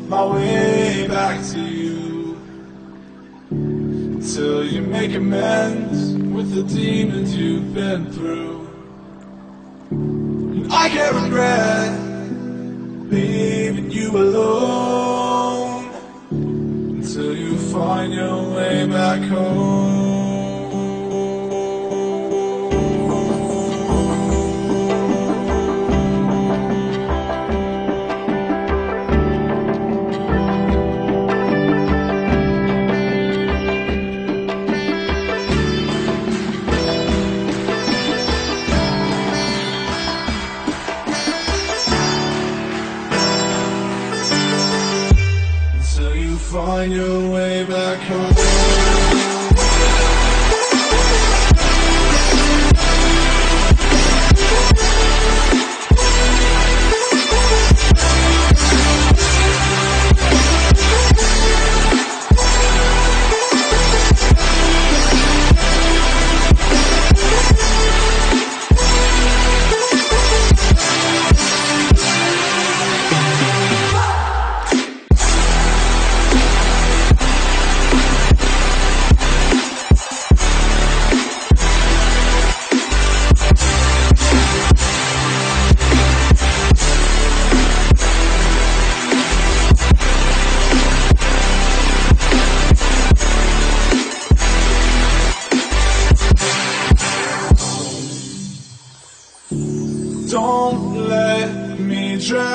my way back to you, until you make amends with the demons you've been through. And I can't regret leaving you alone until you find your way back home. Find your way back home. Don't let me drown.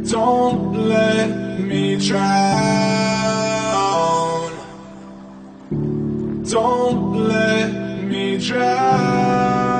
Don't let me drown. Don't let me drown.